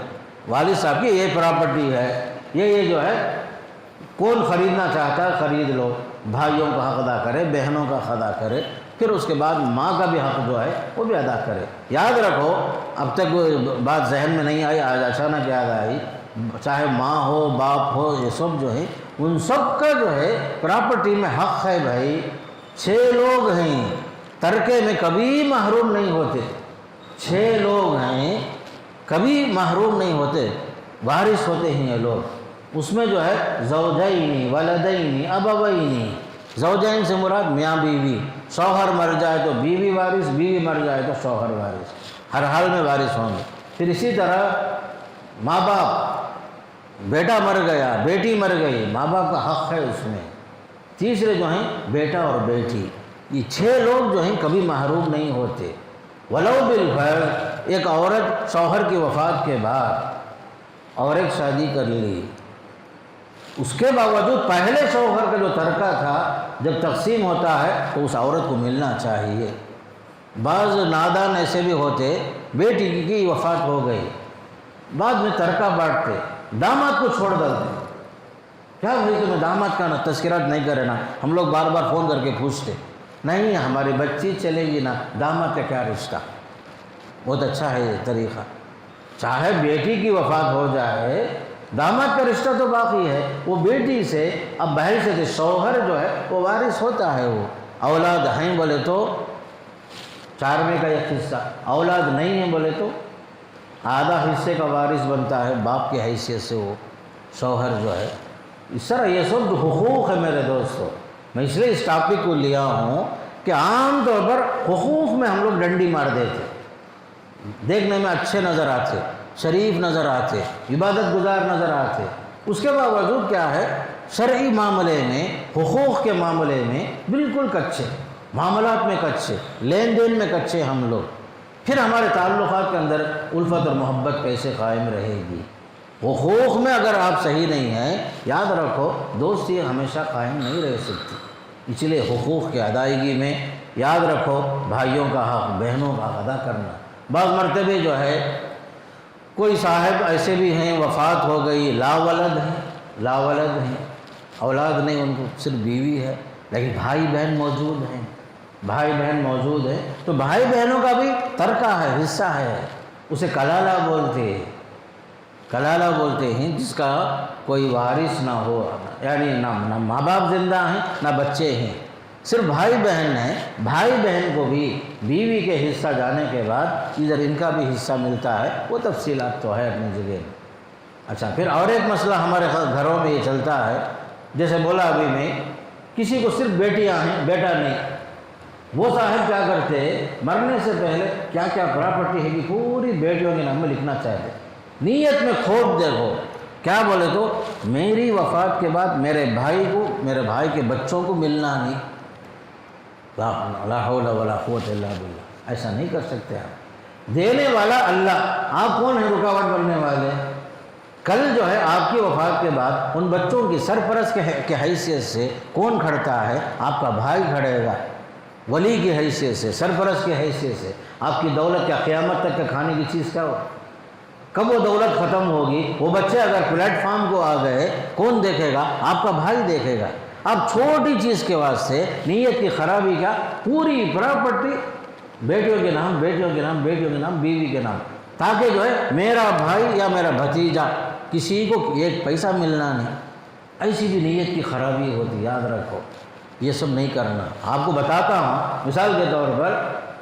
والد صاحب کی یہ پراپرٹی ہے، یہ جو ہے کون خریدنا چاہتا ہے خرید لو، بھائیوں کا حق ادا کرے، بہنوں کا حق ادا کرے، پھر اس کے بعد ماں کا بھی حق جو ہے وہ بھی ادا کرے۔ یاد رکھو، اب تک بات ذہن میں نہیں آئی، آج اچانک یاد آئی، چاہے ماں ہو، باپ ہو، یہ سب جو ہے ان سب کا جو ہے پراپرٹی میں حق ہے بھائی۔ 6 لوگ ہیں، ترکے میں کبھی محروم نہیں ہوتے، 6 لوگ ہیں کبھی محروم نہیں ہوتے، وارث ہوتے ہیں یہ لوگ۔ اس میں جو ہے زوجین، ولدین، ابوین، زوجین سے مراد میاں بیوی، شوہر مر جائے تو بیوی وارث، بیوی مر جائے تو شوہر وارث، ہر حال میں وارث ہوں گے۔ پھر اسی طرح ماں باپ، بیٹا مر گیا، بیٹی مر گئی، ماں باپ کا حق ہے اس میں۔ تیسرے جو ہیں بیٹا اور بیٹی، یہ 6 لوگ جو ہیں کبھی محروم نہیں ہوتے۔ ولو بالفرض ایک عورت شوہر کی وفات کے بعد اور ایک شادی کر لی، اس کے باوجود پہلے شوہر کا جو ترکہ تھا جب تقسیم ہوتا ہے تو اس عورت کو ملنا چاہیے۔ بعض نادان ایسے بھی ہوتے، بیٹی کی وفات ہو گئی، بعد میں ترکہ بانٹتے، داماد کو چھوڑ ڈالتے، کیا بھائی تمہیں داماد کا نا تذکرات نہیں کرے نا، ہم لوگ بار بار فون کر کے پوچھتے، نہیں ہماری بچی چلے گی نا، داماد کا کیا رشتہ۔ بہت اچھا ہے یہ طریقہ، چاہے بیٹی کی وفات ہو جائے، داماد کا رشتہ تو باقی ہے، وہ بیٹی سے اب بحیثیت سے شوہر جو ہے وہ وارث ہوتا ہے، وہ اولاد ہیں بولے تو 4ویں کا ایک حصہ، اولاد نہیں ہیں بولے تو آدھا حصے کا وارث بنتا ہے، باپ کی حیثیت سے وہ شوہر جو ہے۔ اس طرح یہ سب حقوق ہے میرے دوستو۔ میں اس لیے اس ٹاپک کو لیا ہوں کہ عام طور پر حقوق میں ہم لوگ ڈنڈی مار دیتے، دیکھنے میں اچھے نظر آتے، شریف نظر آتے، عبادت گزار نظر آتے، اس کے باوجود کیا ہے شرعی معاملے میں، حقوق کے معاملے میں بالکل کچے، معاملات میں کچے، لین دین میں کچے ہم لوگ، پھر ہمارے تعلقات کے اندر الفت اور محبت کیسے قائم رہے گی؟ حقوق میں اگر آپ صحیح نہیں ہیں، یاد رکھو دوستی ہمیشہ قائم نہیں رہ سکتی۔ اس لیے حقوق کی ادائیگی میں یاد رکھو بھائیوں کا حق، بہنوں کا حق ادا کرنا۔ بعض مرتبہ جو ہے کوئی صاحب ایسے بھی ہیں وفات ہو گئی، لا ولد ہیں، اولاد نہیں، ان کو صرف بیوی ہے، لیکن بھائی بہن موجود ہیں، تو بھائی بہنوں کا بھی ترکہ ہے، حصہ ہے، اسے کلالہ بولتے ہیں، جس کا کوئی وارث نہ ہو، یعنی نہ ماں باپ زندہ ہیں نہ بچے ہیں، صرف بھائی بہن ہیں۔ بھائی بہن کو بھی بیوی کے حصہ جانے کے بعد ادھر ان کا بھی حصہ ملتا ہے، وہ تفصیلات تو ہے اپنی جگہ میں۔ اچھا، پھر اور ایک مسئلہ ہمارے گھروں میں یہ چلتا ہے، جیسے بولا ابھی میں، کسی کو صرف بیٹیاں ہیں، بیٹا نہیں، وہ صاحب کیا کرتے مرنے سے پہلے کیا کیا پراپرٹی ہے کہ پوری بیٹیوں کے نام میں لکھنا چاہتے، نیت میں کھوٹ دیکھو، کیا بولے تو میری وفات کے بعد میرے بھائی کے بچوں کو ملنا نہیں، لا حول ولا قوت الا باللہ، ایسا نہیں کر سکتے آپ۔ دینے والا اللہ، آپ کون ہیں رکاوٹ بننے والے؟ کل جو ہے آپ کی وفات کے بعد ان بچوں کی سرپرست کے حیثیت سے کون کھڑتا ہے؟ آپ کا بھائی کھڑے گا، ولی کی حیثیت سے، سرپرست کی حیثیت سے۔ آپ کی دولت کیا قیامت تک کے کھانے کی چیز کیا ہو؟ کب وہ دولت ختم ہوگی؟ وہ بچے اگر پلیٹ فارم کو آ گئے، کون دیکھے گا؟ آپ کا بھائی دیکھے گا۔ اب چھوٹی چیز کے واسطے نیت کی خرابی کا پوری پراپرٹی بیٹیوں کے نام، بیوی کے نام، تاکہ جو ہے میرا بھائی یا میرا بھتیجا کسی کو ایک پیسہ ملنا نہیں۔ ایسی بھی نیت کی خرابی ہوتی، یاد رکھو، یہ سب نہیں کرنا۔ آپ کو بتاتا ہوں، مثال کے طور پر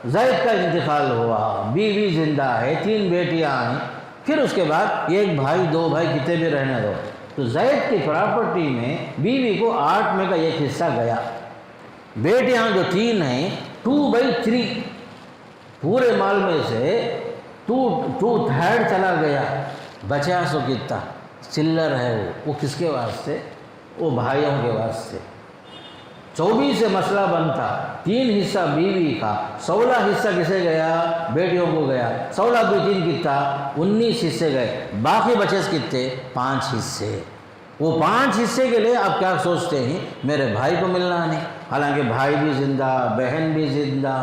زید کا انتقال ہوا، بیوی زندہ ہے، 3 بیٹیاں ہیں، پھر اس کے بعد 1 بھائی 2 بھائی کتنے بھی رہنے دو، تو زید کی پراپرٹی میں بیوی کو 8 میں کا 1 حصہ گیا، بیٹیاں جو 3 ہیں 2/3، پورے مال میں سے 2/3 چلا گیا، بچا سو کتنا چلر ہے وہ کس کے واسطے؟ وہ بھائیوں کے واسطے۔ 24 سے مسئلہ بنتا، 3 حصہ بیوی کا، 16 حصہ کسے گیا؟ بیٹیوں کو گیا، 16 2 3 کتنا 19 حصے گئے، باقی بچے کتنے؟ 5 حصے۔ وہ 5 حصے کے لیے آپ کیا سوچتے ہیں؟ میرے بھائی کو ملنا نہیں، حالانکہ بھائی بھی زندہ، بہن بھی زندہ،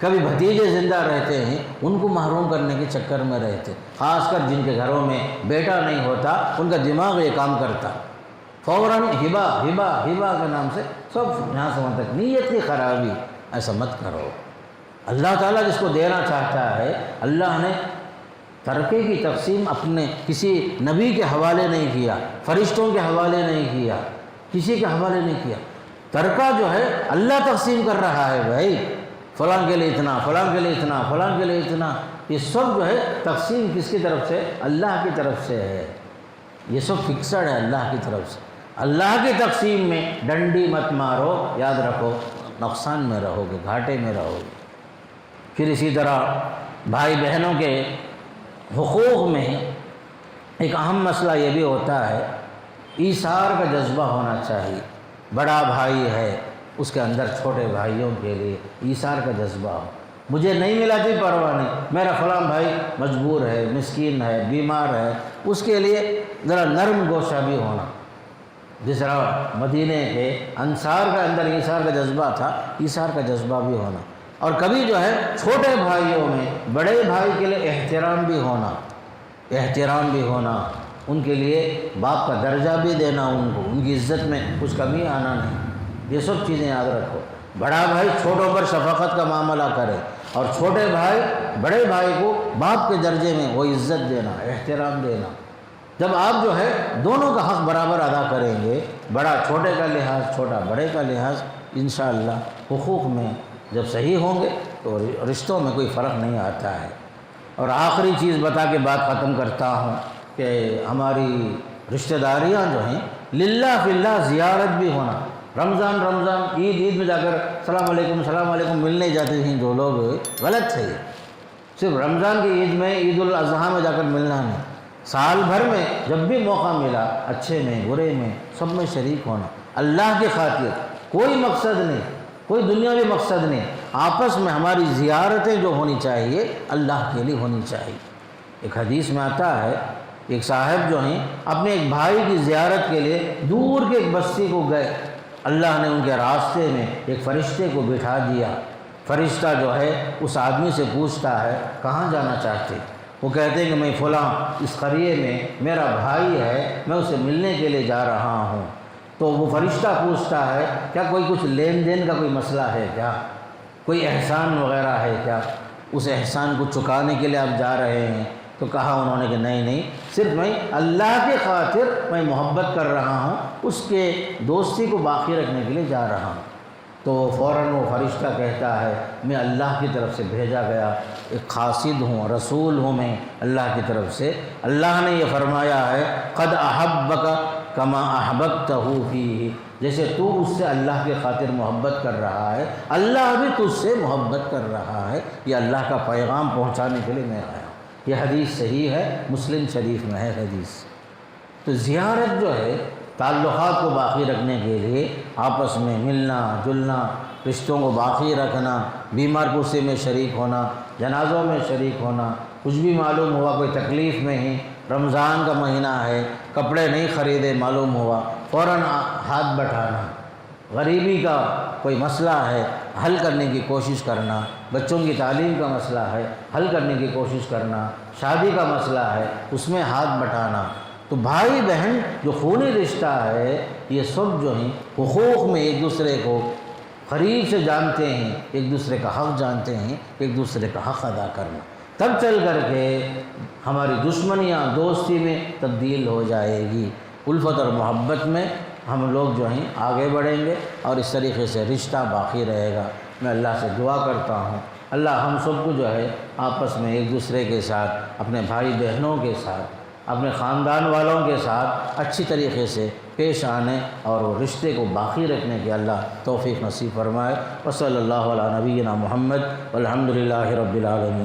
کبھی بھتیجے زندہ رہتے ہیں، ان کو محروم کرنے کے چکر میں رہتے، خاص کر جن کے گھروں میں بیٹا نہیں ہوتا، ان کا دماغ یہ کام کرتا، فوراً ہبا کے نام سے سب یہاں سے وہاں تک۔ نیت کی خرابی، ایسا مت کرو۔ اللہ تعالیٰ جس کو دینا چاہتا ہے، اللہ نے ترکے کی تقسیم اپنے کسی نبی کے حوالے نہیں کیا، فرشتوں کے حوالے نہیں کیا، کسی کے حوالے نہیں کیا۔ ترکہ جو ہے اللہ تقسیم کر رہا ہے، بھائی فلاں کے لیے اتنا، فلاں کے لیے اتنا، فلاں کے لیے اتنا، یہ سب جو ہے تقسیم کس کی طرف سے؟ اللہ کی طرف سے ہے، یہ سب فکسڈ ہے اللہ کی طرف سے۔ اللہ کی تقسیم میں ڈنڈی مت مارو، یاد رکھو نقصان میں رہو گے، گھاٹے میں رہو گے۔ پھر اسی طرح بھائی بہنوں کے حقوق میں ایک اہم مسئلہ یہ بھی ہوتا ہے، ایثار کا جذبہ ہونا چاہیے۔ بڑا بھائی ہے، اس کے اندر چھوٹے بھائیوں کے لیے ایثار کا جذبہ ہو۔ مجھے نہیں ملا تو پرواہ نہیں، میرا فلاں بھائی مجبور ہے، مسکین ہے، بیمار ہے، اس کے لیے ذرا نرم گوشہ بھی ہونا۔ جس طرح مدینے کے انصار کا اندر ایثار کا جذبہ تھا، ایثار کا جذبہ بھی ہونا۔ اور کبھی جو ہے چھوٹے بھائیوں میں بڑے بھائی کے لیے احترام بھی ہونا، ان کے لیے باپ کا درجہ بھی دینا، ان کو ان کی عزت میں کچھ کمی آنا نہیں، یہ سب چیزیں یاد رکھو۔ بڑا بھائی چھوٹوں پر شفقت کا معاملہ کرے، اور چھوٹے بھائی بڑے بھائی کو باپ کے درجے میں وہ عزت دینا، احترام دینا۔ جب آپ جو ہے دونوں کا حق برابر ادا کریں گے، بڑا چھوٹے کا لحاظ، چھوٹا بڑے کا لحاظ، انشاءاللہ حقوق میں جب صحیح ہوں گے تو رشتوں میں کوئی فرق نہیں آتا ہے۔ اور آخری چیز بتا کے بات ختم کرتا ہوں کہ ہماری رشتہ داریاں جو ہیں للہ فی اللہ زیارت بھی ہونا۔ رمضان عید میں جا کر السلام علیکم ملنے جاتے ہیں جو لوگ، غلط ہے۔ صرف رمضان کی عید میں، عید الاضحیٰ میں جا کر ملنا نہیں، سال بھر میں جب بھی موقع ملا اچھے میں برے میں سب میں شریک ہونا، اللہ کی خاطر، کوئی مقصد نہیں، کوئی دنیاوی مقصد نہیں، آپس میں ہماری زیارتیں جو ہونی چاہیے اللہ کے لیے ہونی چاہیے۔ ایک حدیث میں آتا ہے ایک صاحب جو ہیں اپنے ایک بھائی کی زیارت کے لیے دور کے ایک بستی کو گئے، اللہ نے ان کے راستے میں ایک فرشتے کو بٹھا دیا۔ فرشتہ جو ہے اس آدمی سے پوچھتا ہے کہاں جانا چاہتے؟ وہ کہتے ہیں کہ میں فلاں اس قریے میں میرا بھائی ہے، میں اسے ملنے کے لیے جا رہا ہوں۔ تو وہ فرشتہ پوچھتا ہے کیا کوئی کچھ لین دین کا کوئی مسئلہ ہے کیا، کوئی احسان وغیرہ ہے کیا، اس احسان کو چکانے کے لیے آپ جا رہے ہیں؟ تو کہا انہوں نے کہ نہیں، صرف میں اللہ کی خاطر میں محبت کر رہا ہوں، اس کے دوستی کو باقی رکھنے کے لیے جا رہا ہوں۔ تو فوراً وہ فرشتہ کہتا ہے میں اللہ کی طرف سے بھیجا گیا ایک قاصد ہوں، رسول ہوں میں اللہ کی طرف سے۔ اللہ نے یہ فرمایا ہے قد احبک کما احببتہ فیہ، جیسے تو اس سے اللہ کی خاطر محبت کر رہا ہے اللہ بھی تجھ سے محبت کر رہا ہے۔ یہ اللہ کا پیغام پہنچانے کے لیے میں آیا ہوں۔ یہ حدیث صحیح ہے، مسلم شریف میں ہے حدیث۔ تو زیارت جو ہے تعلقات کو باقی رکھنے کے لیے آپس میں ملنا جلنا، رشتوں کو باقی رکھنا، بیمار پرسی میں شریک ہونا، جنازوں میں شریک ہونا، کچھ بھی معلوم ہوا کوئی تکلیف میں ہی، رمضان کا مہینہ ہے کپڑے نہیں خریدے معلوم ہوا فوراً ہاتھ بٹھانا، غریبی کا کوئی مسئلہ ہے حل کرنے کی کوشش کرنا، بچوں کی تعلیم کا مسئلہ ہے حل کرنے کی کوشش کرنا، شادی کا مسئلہ ہے اس میں ہاتھ بٹھانا۔ تو بھائی بہن جو خونی رشتہ ہے یہ سب جو ہیں حقوق میں ایک دوسرے کو قریب سے جانتے ہیں، ایک دوسرے کا حق جانتے ہیں، ایک دوسرے کا حق ادا کرنا، تب چل کر کے ہماری دشمنیاں دوستی میں تبدیل ہو جائے گی، الفت اور محبت میں ہم لوگ جو ہیں آگے بڑھیں گے اور اس طریقے سے رشتہ باقی رہے گا۔ میں اللہ سے دعا کرتا ہوں اللہ ہم سب کو جو ہے آپس میں ایک دوسرے کے ساتھ، اپنے بھائی بہنوں کے ساتھ، اپنے خاندان والوں کے ساتھ اچھی طریقے سے پیش آنے اور وہ رشتے کو باقی رکھنے کے اللہ توفیق نصیب فرمائے۔ وصلی اللہ علی نبینا محمد والحمد للہ رب العالمین۔